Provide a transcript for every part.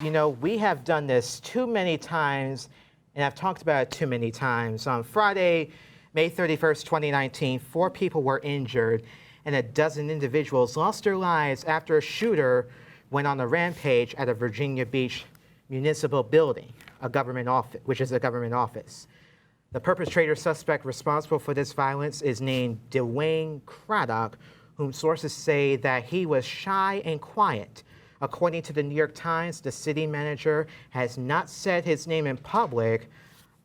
You know, we have done this too many times, and I've talked about it too many times. On Friday, May 31st, 2019, 4 people were injured, and a dozen individuals lost their lives after a shooter went on a rampage at a Virginia Beach municipal building, a government office, which is a government office. The perpetrator suspect responsible for this violence is named Dwayne Craddock, whom sources say that he was shy and quiet. According to the New York Times, the city manager has not said his name in public,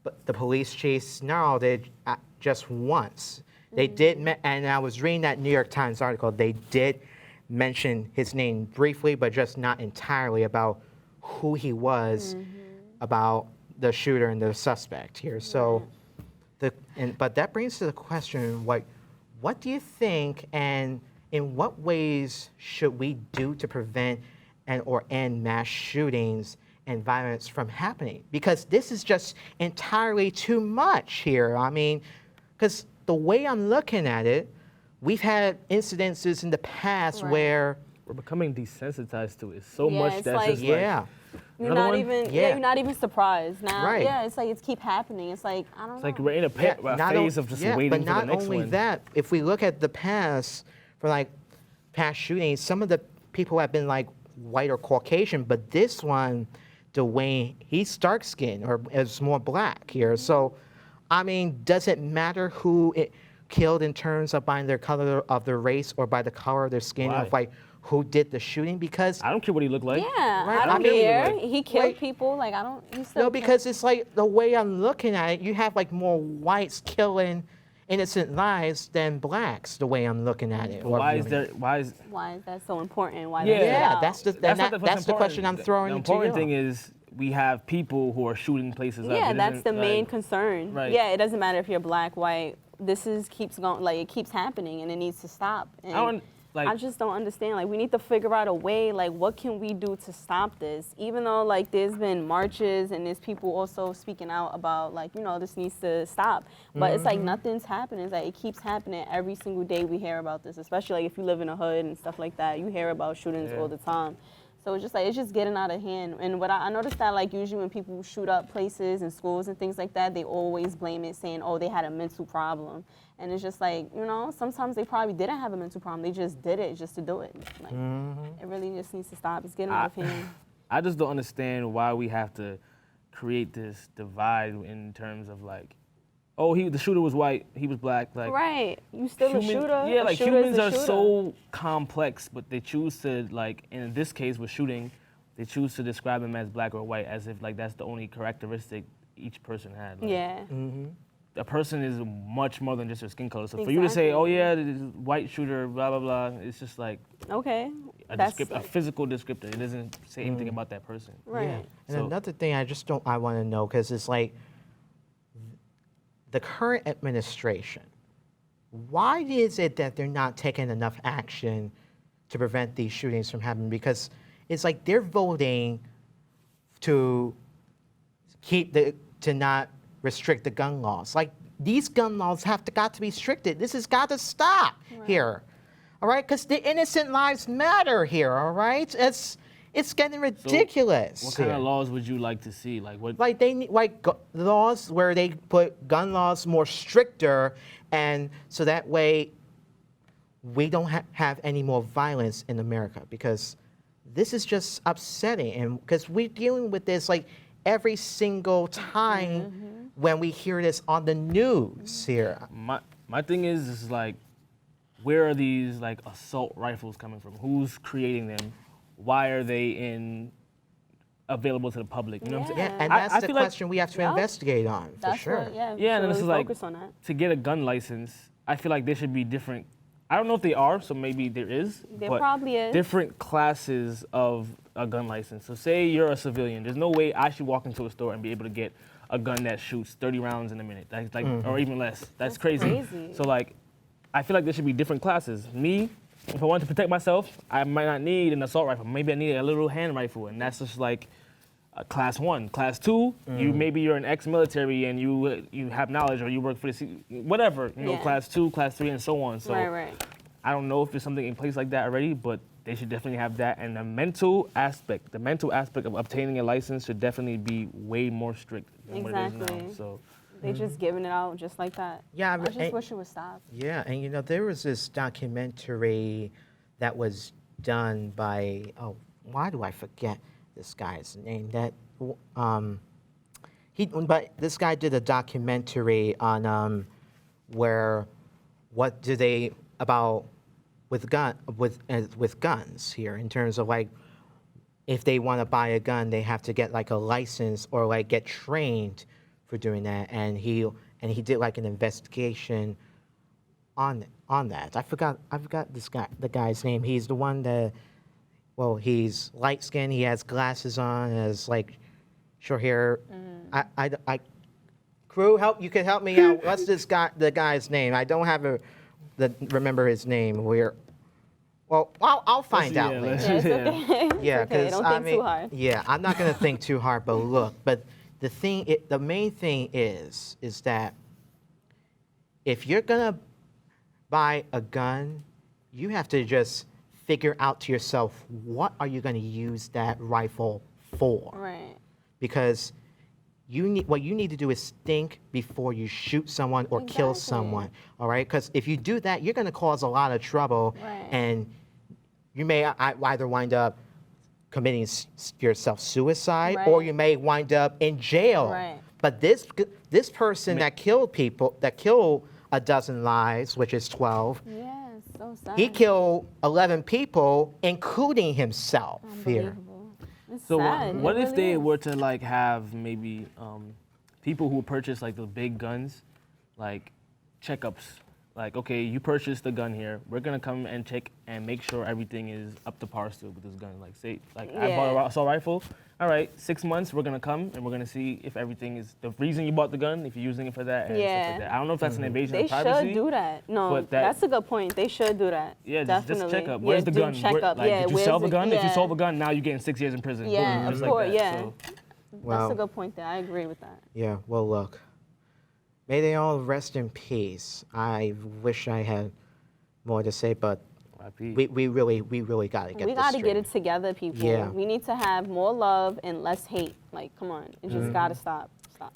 but the police chief snarled it just once. They did, and I was reading that New York Times article, they did mention his name briefly, but just not entirely about who he was, about the shooter and the suspect here. So, but that brings to the question, what do you think, and in what ways should we do to prevent or end mass shootings and violence from happening? Because this is just entirely too much here. I mean, because the way I'm looking at it, we've had incidences in the past where we're becoming desensitized to it so much it's that's like, just you're not even you're not even surprised now. Right. Yeah, it's like it's keep happening. It's like I don't know. It's like we're in a phase of just waiting but for not the next only one. that, if we look at the past, for like past shootings, some of the people have been like white or Caucasian, but this one, Dwayne, he's dark skinned or is more black here. So, I mean, does it matter who it killed in terms of by their color of their race or by the color of their skin of like who did the shooting? Because I don't care what he looked like. Yeah, Right, I don't I mean, care. like- He killed like- people. Like I don't. He still no, because it's like the way I'm looking at it, you have like more whites killing innocent lives than blacks. The way I'm looking at it. But why is that so important? Why? Yeah. Yeah, that's that's the question I'm throwing The into important you. thing is we have people who are shooting places up. Yeah, It that's isn't, the main like, concern. Right. Yeah, it doesn't matter if you're black, white. This keeps going. Like it keeps happening, and it needs to stop. And I just don't understand. Like we need to figure out a way. Like what can we do to stop this? Even though like there's been marches and there's people also speaking out about like this needs to stop. But it's like nothing's happening. It's like it keeps happening every single day. We hear about this, especially like if you live in a hood and stuff like that. You hear about shootings all the time. So it's just getting out of hand. And what I noticed that like usually when people shoot up places and schools and things like that, they always blame it saying, oh, they had a mental problem. And it's just like, sometimes they probably didn't have a mental problem. They just did it just to do it. Like, it really just needs to stop. It's getting out of hand. I just don't understand why we have to create this divide in terms of like, oh, the shooter was white, he was black. Like, right, you still a shooter. Yeah, A like shooter is humans a are shooter. so complex, but they choose to like, in this case with shooting, they choose to describe him as black or white as if like that's the only characteristic each person had. Like, Yeah. a person is much more than just their skin color. So for you to say, oh yeah, this is white shooter, blah, blah, blah, it's just like Okay. a physical descriptor. It doesn't say anything about that person. Right. Yeah. And So- another thing I want to know, because it's like the current administration, why is it that they're not taking enough action to prevent these shootings from happening? Because it's like they're voting to to not restrict the gun laws. Like these gun laws got to be restricted. This has got to stop here. All right? Because the innocent lives matter here, all right? It's getting ridiculous. What kind here. of laws would you like to see? Like what? Like they need laws where they put gun laws more stricter, and so that way we don't have any more violence in America, because this is just upsetting, and because we're dealing with this like every single time when we hear this on the news here. My thing is like, where are these like assault rifles coming from? Who's creating them? Why are they available to the public? You know what I'm saying? Yeah, and that's the question we have to investigate on, for That's sure. what, yeah. Yeah, and really this is like focus on that. to get a gun license. I feel like there should be different. I don't know if they are, so maybe there is. There but probably is. different classes of a gun license. So say you're a civilian. There's no way I should walk into a store and be able to get a gun that shoots 30 rounds in a minute, like or even less. That's crazy. So like, I feel like there should be different classes. Me, if I want to protect myself, I might not need an assault rifle. Maybe I need a little hand rifle, and that's just like class 1. Class 2, you're an ex-military and you have knowledge, or you work for the whatever. Class 2, class 3, and so on. So Right. I don't know if there's something in place like that already, but they should definitely have that. And the mental aspect of obtaining a license should definitely be way more strict than what it is Exactly. now. So They just giving it out just like that. Yeah, I but- just wish it would stop. Yeah, and you know, there was this documentary that was done by, oh, why do I forget this guy's name? But this guy did a documentary on where, what do they, about with guns here, in terms of like, if they want to buy a gun, they have to get like a license or like get trained for doing that. And he did like an investigation on that. I forgot the guy's name. He's the one that, well, he's light skinned, he has glasses on, has like short hair. Crew, you can help me out. What's the guy's name? I don't have remember his name. Well, I'll find out later. Yeah, it's okay. Yeah, It's okay. Don't think too hard. Yeah, I'm not gonna think too hard. But look, the main thing is that if you're gonna buy a gun, you have to just figure out to yourself, what are you gonna use that rifle for? Right. Because what you need to do is think before you shoot someone or kill Exactly. someone. All right, because if you do that, you're gonna cause a lot of trouble, Right. and you may either wind up committing yourself suicide, or Right. you may wind up in jail. Right. But this person that killed a dozen lives, which is 12, Yeah, it's so sad. he killed 11 people, including himself here. Unbelievable. It's So sad. what It if really they is. were to like have maybe people who purchase like the big guns, like checkups? Like, okay, you purchased the gun here. We're gonna come and check and make sure everything is up to par still with this gun. Like, say, like I bought Yeah. an assault rifle. All right, 6 months. We're gonna come and we're gonna see if everything is the reason you bought the gun, if you're using it for that, and stuff Yeah. like that. I don't know if that's an invasion They of privacy. should do that. No, but that's a good point. They should do that. Yeah, definitely. just check up. Yeah, Where's the do gun? check up. Like, Yeah, did you where's sell the gun? If you yeah. sold the gun, now you're getting 6 years in prison. Yeah, Boom, of just like course, that. yeah. So, Well, That's a good point there. I agree with that. Yeah, well, look. May they all rest in peace. I wish I had more to say, but RIP. we really got to get We this got to get straight. it together, people. Yeah. We need to have more love and less hate. Like, come on. It just got to stop. Stop.